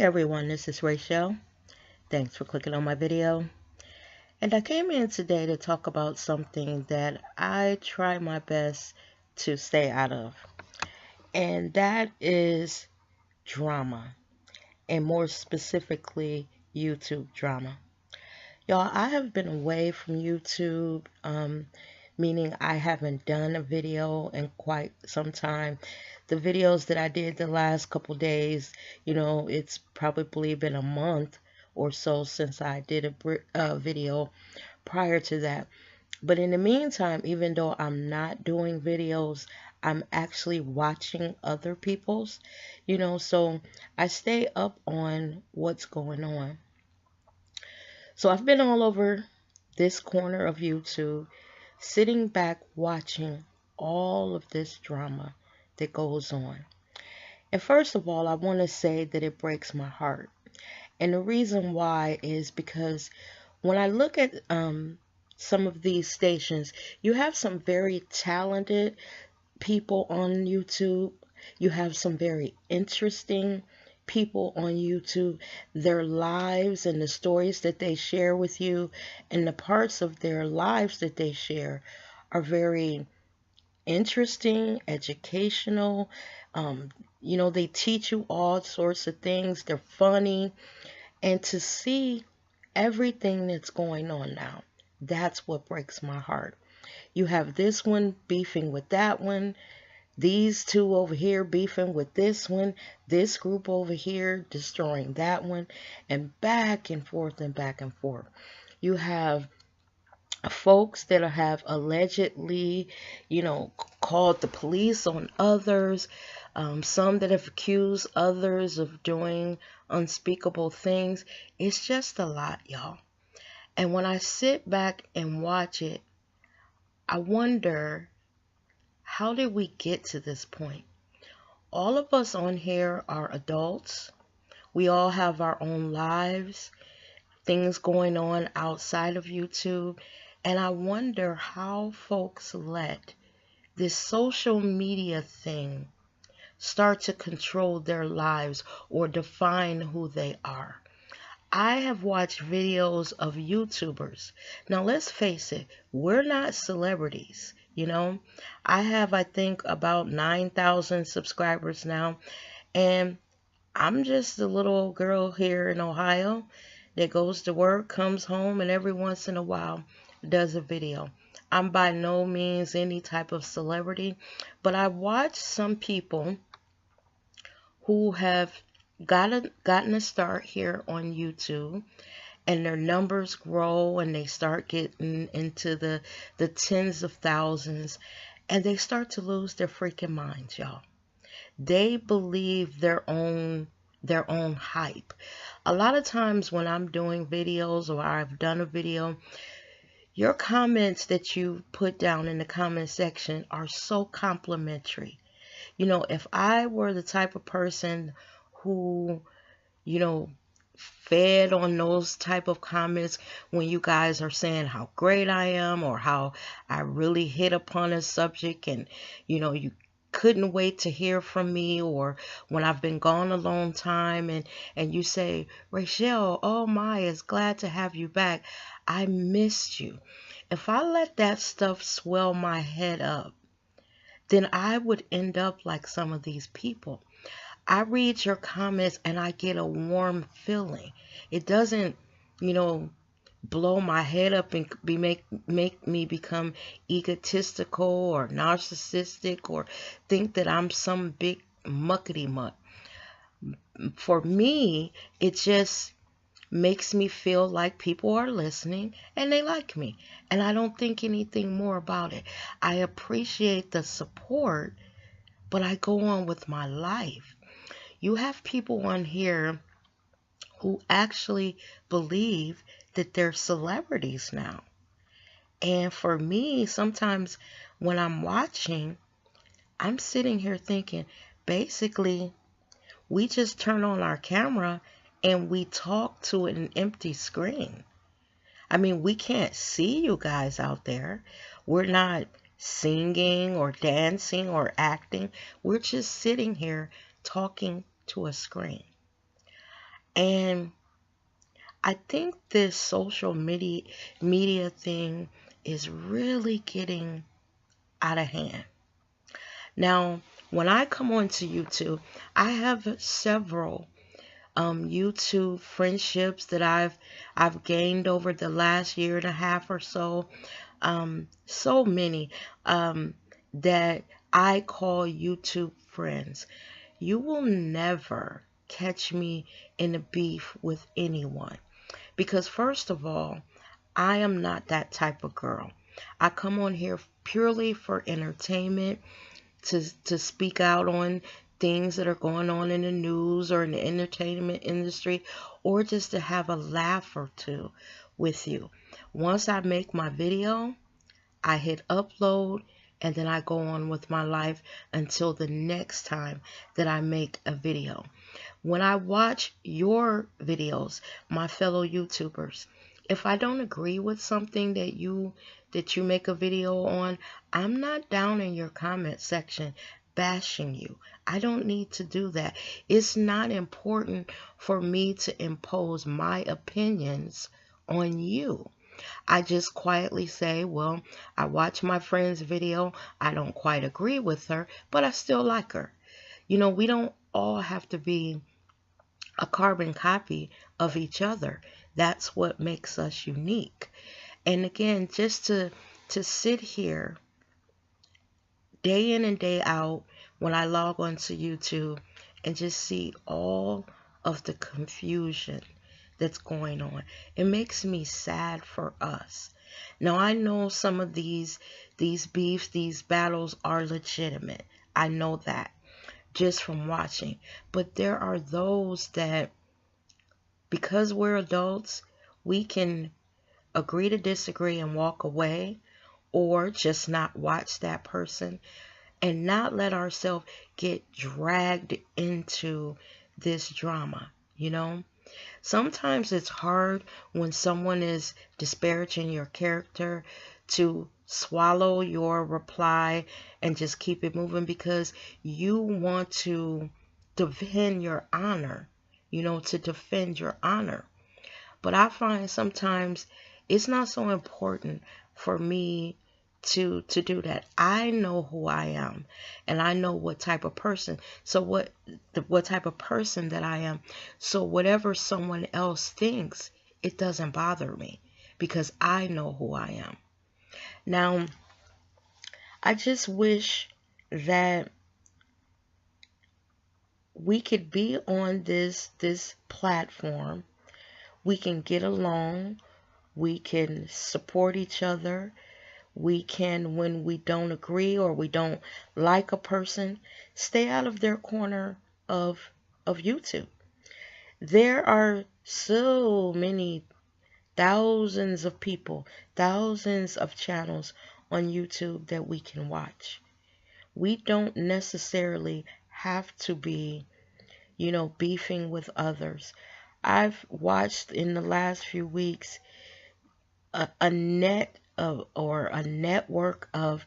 everyone, this is Rachel. Thanks for clicking on my video. And I came in today to talk about something that I try my best to stay out of. And that is drama. And more specifically, YouTube drama. Y'all, I have been away from YouTube, meaning I haven't done a video in quite some time. The videos that I did the last couple days, it's probably been a month or so since I did a video prior to that. But in the meantime, even though I'm not doing videos, I'm actually watching other people's, so I stay up on what's going on. So I've been all over this corner of YouTube, sitting back watching all of this drama that goes on. And first of all, I want to say that it breaks my heart. And the reason why is because when I look at some of these stations, you have some very talented people on YouTube. You have some very interesting people on YouTube. Their lives and the stories that they share with you and the parts of their lives that they share are very interesting, educational. They teach you all sorts of things. They're funny. And to see everything that's going on now, that's what breaks my heart. You have this one beefing with that one, these two over here beefing with this one, this group over here destroying that one, and back and forth and back and forth. You have folks that have allegedly, called the police on others, some that have accused others of doing unspeakable things. It's just a lot, y'all. And when I sit back and watch it, I wonder, how did we get to this point? All of us on here are adults. We all have our own lives, things going on outside of YouTube. And I wonder how folks let this social media thing start to control their lives or define who they are. I have watched videos of YouTubers. Now, let's face it, we're not celebrities. I have, I think, about 9,000 subscribers now, and I'm just a little girl here in Ohio that goes to work, comes home, and every once in a while does a video. I'm by no means any type of celebrity, but I watch some people who have gotten a start here on YouTube, and their numbers grow and they start getting into the tens of thousands, and they start to lose their freaking minds, y'all. They believe their own hype. A lot of times when I'm doing videos or I've done a video, your comments that you put down in the comment section are so complimentary. If I were the type of person who, fed on those type of comments when you guys are saying how great I am or how I really hit upon a subject and, you couldn't wait to hear from me, or when I've been gone a long time and you say, Rachel, oh my, it's glad to have you back. I missed you. If I let that stuff swell my head up, then I would end up like some of these people. I read your comments and I get a warm feeling. It doesn't, blow my head up and make me become egotistical or narcissistic or think that I'm some big muckety muck. For me, it just makes me feel like people are listening and they like me. And I don't think anything more about it. I appreciate the support, but I go on with my life. You have people on here who actually believe that they're celebrities now. And for me, sometimes when I'm watching, I'm sitting here thinking, basically, we just turn on our camera and we talk to an empty screen. I mean, we can't see you guys out there. We're not singing or dancing or acting. We're just sitting here talking to a screen. And I think this social media thing is really getting out of hand. Now, when I come onto YouTube, I have several YouTube friendships that I've gained over the last year and a half or so. So many that I call YouTube friends. You will never catch me in a beef with anyone because, first of all, I am not that type of girl. I come on here purely for entertainment, to speak out on things that are going on in the news or in the entertainment industry, or just to have a laugh or two with you. Once I make my video, I hit upload, and then I go on with my life until the next time that I make a video. When I watch your videos, my fellow YouTubers, if I don't agree with something that you make a video on, I'm not down in your comment section bashing you. I don't need to do that. It's not important for me to impose my opinions on you. I just quietly say, well, I watch my friend's video. I don't quite agree with her, but I still like her. You know, we don't all have to be a carbon copy of each other. That's what makes us unique. And again, just to sit here day in and day out when I log onto YouTube and just see all of the confusion that's going on, it makes me sad for us. Now, I know some of these beefs, these battles are legitimate. I know that just from watching. But there are those that, because we're adults, we can agree to disagree and walk away, or just not watch that person and not let ourselves get dragged into this drama, you know? Sometimes it's hard when someone is disparaging your character to swallow your reply and just keep it moving because you want to defend your honor, to defend your honor. But I find sometimes it's not so important for me to do that. I know who I am, and I know what type of person. So what type of person that I am. So whatever someone else thinks, it doesn't bother me because I know who I am. Now, I just wish that we could be on this platform. We can get along. We can support each other. We can, when we don't agree or we don't like a person, stay out of their corner of YouTube. There are so many thousands of people, thousands of channels on YouTube that we can watch. We don't necessarily have to be, beefing with others. I've watched in the last few weeks a network of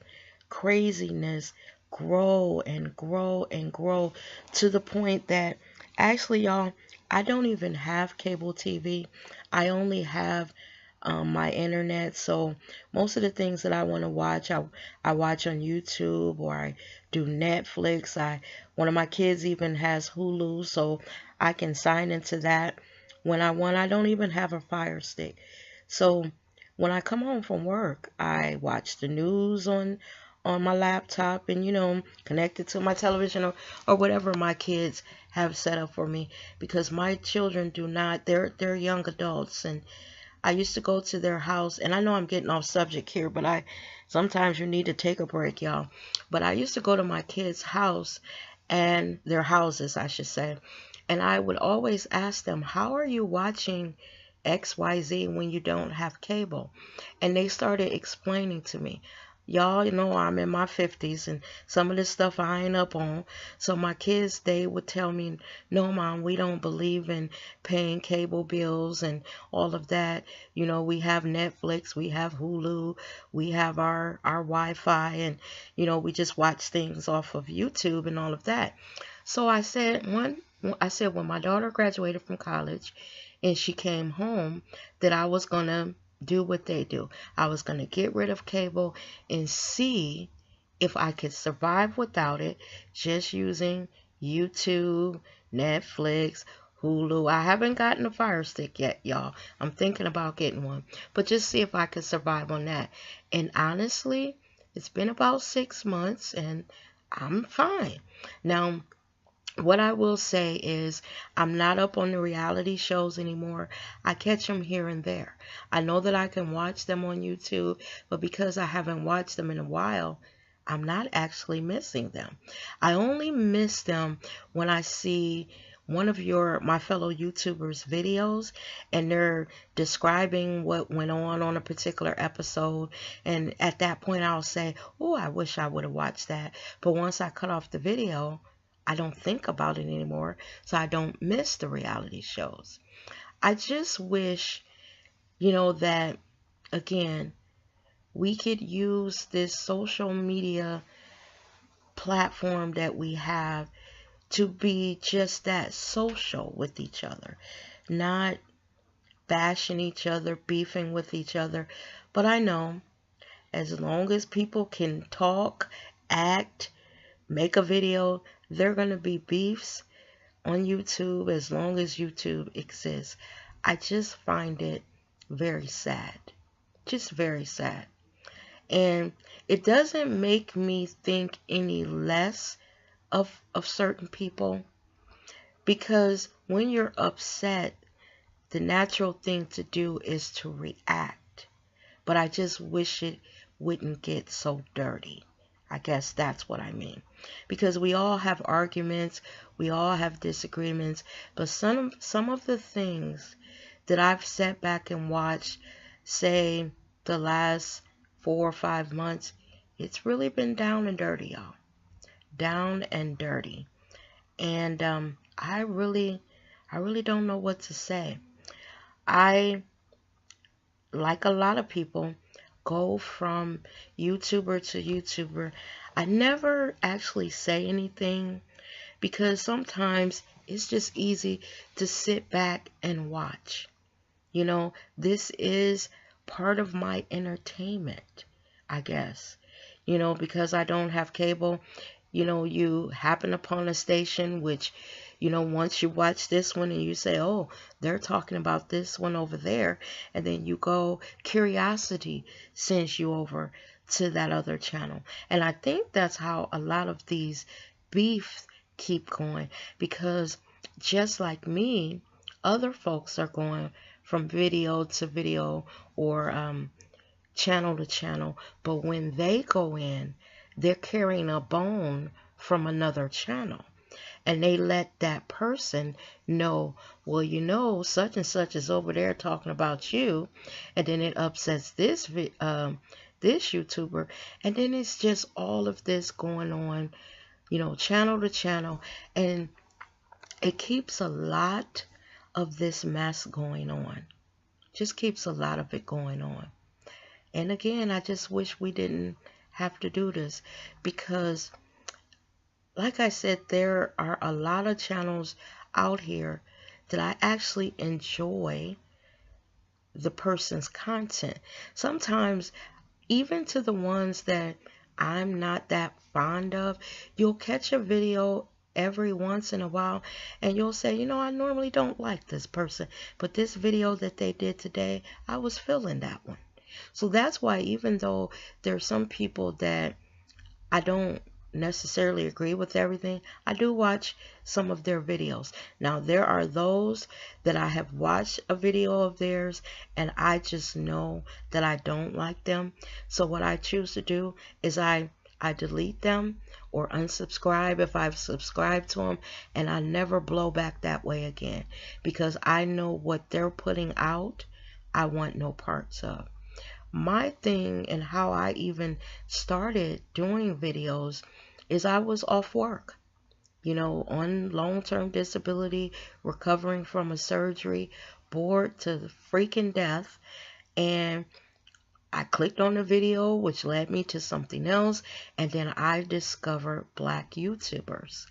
craziness grow and grow and grow to the point that actually, y'all, I don't even have cable TV. I only have my internet. So most of the things that I want to watch, I watch on YouTube, or I do Netflix. One of my kids even has Hulu, so I can sign into that when I want. I don't even have a Fire Stick. So when I come home from work, I watch the news on my laptop and connect it to my television, or whatever my kids have set up for me, because my children do not, they're young adults, and I used to go to their house, and I know I'm getting off subject here, but sometimes you need to take a break, y'all. But I used to go to my kids' house, and their houses, I should say, and I would always ask them, how are you watching XYZ when you don't have cable? And they started explaining to me, y'all, I'm in my 50s and some of this stuff I ain't up on. So my kids, they would tell me, no, Mom, we don't believe in paying cable bills and all of that. We have Netflix, we have Hulu, we have our Wi-Fi, and we just watch things off of YouTube and all of that. So I said when my daughter graduated from college and she came home that I was going to do what they do. I was going to get rid of cable and see if I could survive without it, just using YouTube, Netflix, Hulu. I haven't gotten a Fire Stick yet, y'all. I'm thinking about getting one, but just see if I could survive on that. And honestly, it's been about 6 months and I'm fine. Now, what I will say is I'm not up on the reality shows anymore. I catch them here and there. I know that I can watch them on YouTube, but because I haven't watched them in a while, I'm not actually missing them. I only miss them when I see one of my fellow YouTubers videos and they're describing what went on a particular episode, and at that point I'll say, oh, I wish I would have watched that. But once I cut off the video, I don't think about it anymore, so I don't miss the reality shows. I just wish, that, again, we could use this social media platform that we have to be just that, social with each other, not bashing each other, beefing with each other. But I know as long as people can talk, act, make a video, there are going to be beefs on YouTube as long as YouTube exists. I just find it very sad. Just very sad. And it doesn't make me think any less of certain people, because when you're upset, the natural thing to do is to react. But I just wish it wouldn't get so dirty. I guess that's what I mean. Because we all have arguments, we all have disagreements, but some of the things that I've sat back and watched, say, the last 4 or 5 months, it's really been down and dirty, y'all. Down and dirty. And I really don't know what to say. I, like a lot of people, go from YouTuber to YouTuber. I never actually say anything because sometimes it's just easy to sit back and watch. This is part of my entertainment, I guess. Because I don't have cable, you happen upon a station which, once you watch this one and you say, oh, they're talking about this one over there, and then you go, curiosity sends you over to that other channel. And I think that's how a lot of these beefs keep going, because just like me, other folks are going from video to video or channel to channel, but when they go in, they're carrying a bone from another channel, and they let that person know, well, such and such is over there talking about you, and then it upsets this YouTuber, and then it's just all of this going on, channel to channel, and it keeps a lot of this mess going on. Just keeps a lot of it going on. And again, I just wish we didn't have to do this, because like I said, there are a lot of channels out here that I actually enjoy the person's content. Sometimes even to the ones that I'm not that fond of, you'll catch a video every once in a while and you'll say, I normally don't like this person, but this video that they did today, I was feeling that one. So that's why, even though there's some people that I don't necessarily agree with everything, I do watch some of their videos. Now, there are those that I have watched a video of theirs and I just know that I don't like them. So what I choose to do is I delete them or unsubscribe if I've subscribed to them, and I never blow back that way again, because I know what they're putting out, I want no parts of. My thing and how I even started doing videos is I was off work, on long-term disability, recovering from a surgery, bored to freaking death, and I clicked on the video, which led me to something else, and then I discovered Black YouTubers.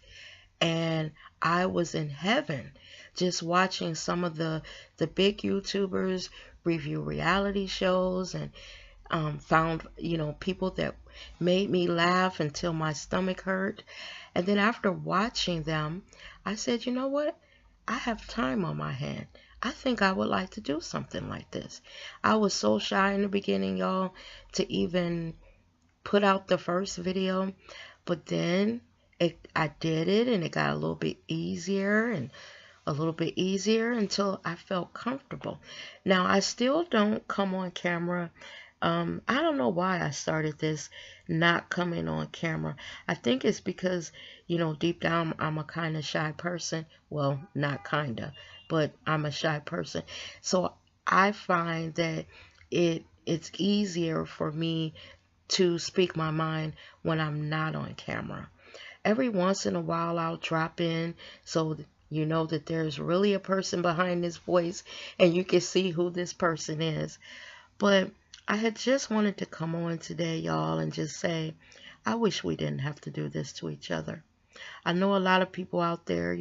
and I was in heaven just watching some of the big YouTubers review reality shows, and found, people that made me laugh until my stomach hurt. And then after watching them, I said, you know what? I have time on my hand. I think I would like to do something like this. I was so shy in the beginning, y'all, to even put out the first video, but then I did it, and it got a little bit easier and a little bit easier until I felt comfortable. Now, I still don't come on camera. I don't know why I started this not coming on camera. I think it's because, deep down I'm a kind of shy person. Well, not kind of, but I'm a shy person. So I find that it's easier for me to speak my mind when I'm not on camera. Every once in a while I'll drop in so you know that there's really a person behind this voice and you can see who this person is. But I had just wanted to come on today, y'all, and just say, I wish we didn't have to do this to each other. I know a lot of people out there,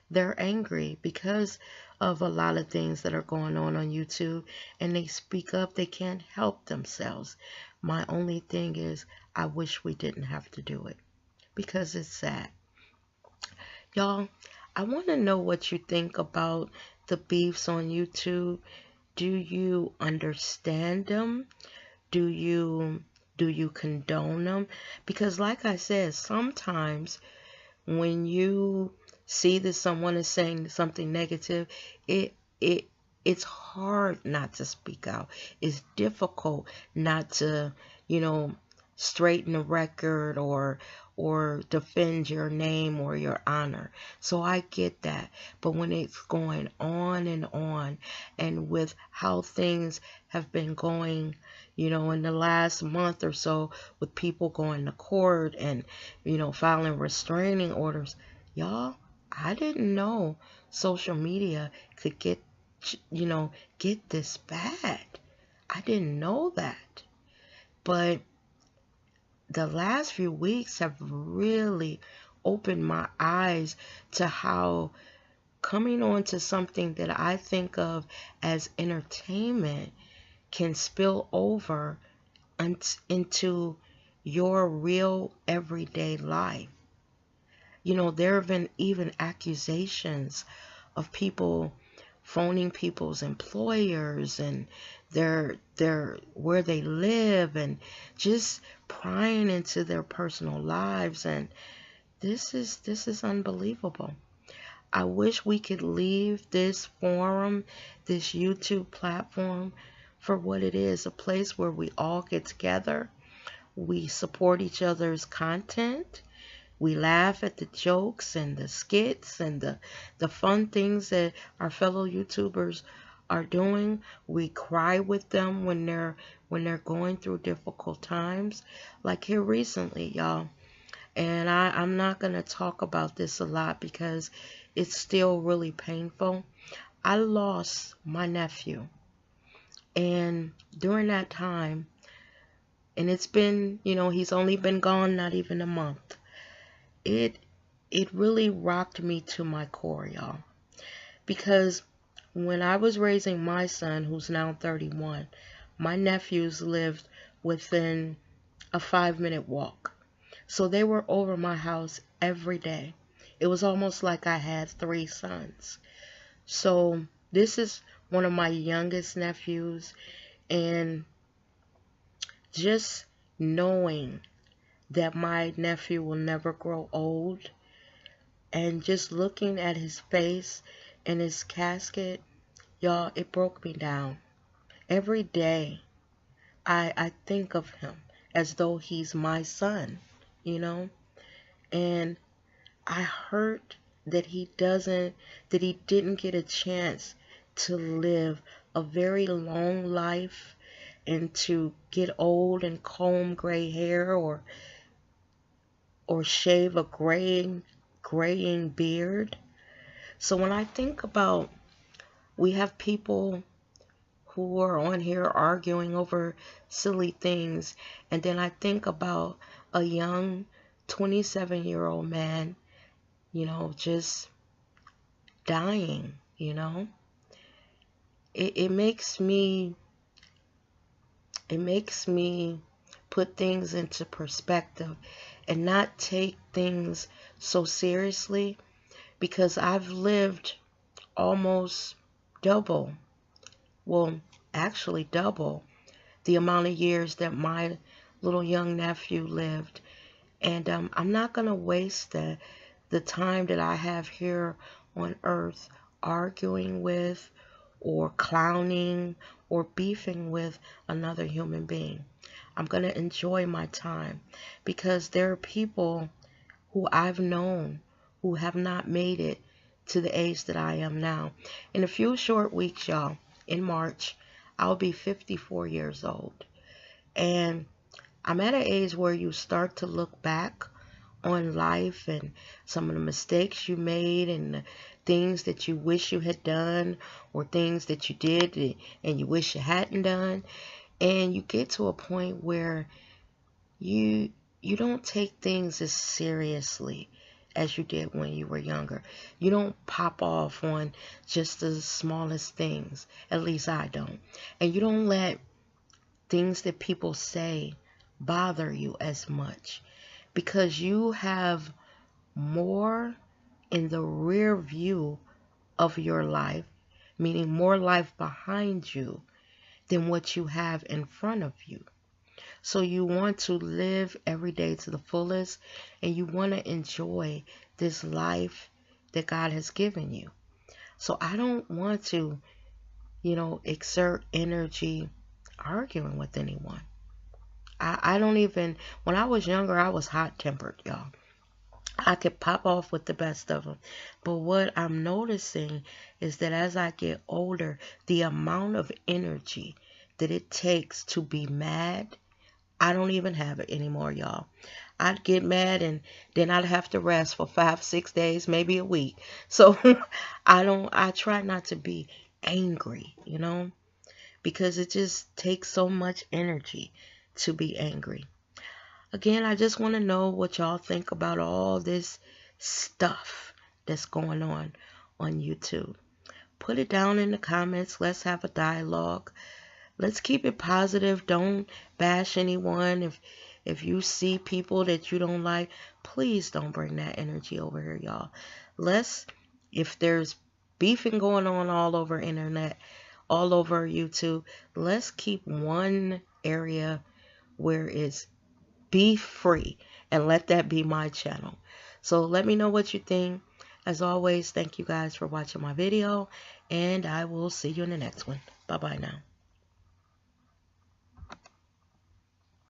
they're angry because of a lot of things that are going on YouTube, and they speak up. They can't help themselves. My only thing is, I wish we didn't have to do it because it's sad. Y'all, I want to know what you think about the beefs on YouTube. Do you understand them? Do you condone them? Because like I said, sometimes when you see that someone is saying something negative, it's hard not to speak out. It's difficult not to, straighten the record or defend your name or your honor. So I get that. But when it's going on, and with how things have been going, in the last month or so, with people going to court and, filing restraining orders, y'all, I didn't know social media could get this bad. I didn't know that. But the last few weeks have really opened my eyes to how coming on to something that I think of as entertainment can spill over into your real everyday life. There have been even accusations of people phoning people's employers and their where they live, and just prying into their personal lives, and this is unbelievable. I wish we could leave this forum, this YouTube platform, for what it is, a place where we all get together, we support each other's content, we laugh at the jokes and the skits and the fun things that our fellow YouTubers are doing. We cry with them when they're going through difficult times, like here recently, y'all. And I'm not going to talk about this a lot because it's still really painful. I lost my nephew, and during that time, and it's been, he's only been gone not even a month. It really rocked me to my core, y'all. Because when I was raising my son, who's now 31, my nephews lived within a 5-minute walk. So they were over my house every day. It was almost like I had 3 sons. So this is one of my youngest nephews, and just knowing that my nephew will never grow old, and just looking at his face and his casket, y'all, it broke me down. Every day I think of him as though he's my son, and I hurt that he didn't get a chance to live a very long life and to get old and comb gray hair or shave a graying beard. So when I think about, we have people who are on here arguing over silly things, and then I think about a young 27-year-old man just dying, It makes me put things into perspective and not take things so seriously, because I've lived almost double, well, actually double the amount of years that my little young nephew lived. And I'm not going to waste the time that I have here on earth arguing with or clowning or beefing with another human being. I'm going to enjoy my time, because there are people who I've known who have not made it to the age that I am now. In a few short weeks, y'all, in March, I'll be 54 years old. And I'm at an age where you start to look back on life and some of the mistakes you made and the things that you wish you had done, or things that you did and you wish you hadn't done. And you get to a point where you don't take things as seriously as you did when you were younger. You don't pop off on just the smallest things. At least I don't. And you don't let things that people say bother you as much, because you have more in the rear view of your life, meaning more life behind you than what you have in front of you. So you want to live every day to the fullest, and you want to enjoy this life that God has given you. So I don't want to, exert energy arguing with anyone. I don't even, when I was younger, I was hot-tempered, y'all. I could pop off with the best of them. But what I'm noticing is that as I get older, the amount of energy that it takes to be mad, I don't even have it anymore, y'all. I'd get mad and then I'd have to rest for 5, 6 days, maybe a week. So I try not to be angry, because it just takes so much energy to be angry. Again, I just want to know what y'all think about all this stuff that's going on YouTube. Put it down in the comments. Let's have a dialogue. Let's keep it positive. Don't bash anyone. If you see people that you don't like, please don't bring that energy over here, y'all. If there's beefing going on all over internet, all over YouTube, let's keep one area where it's beef free, and let that be my channel. So let me know what you think. As always, thank you guys for watching my video, and I will see you in the next one. Bye bye now.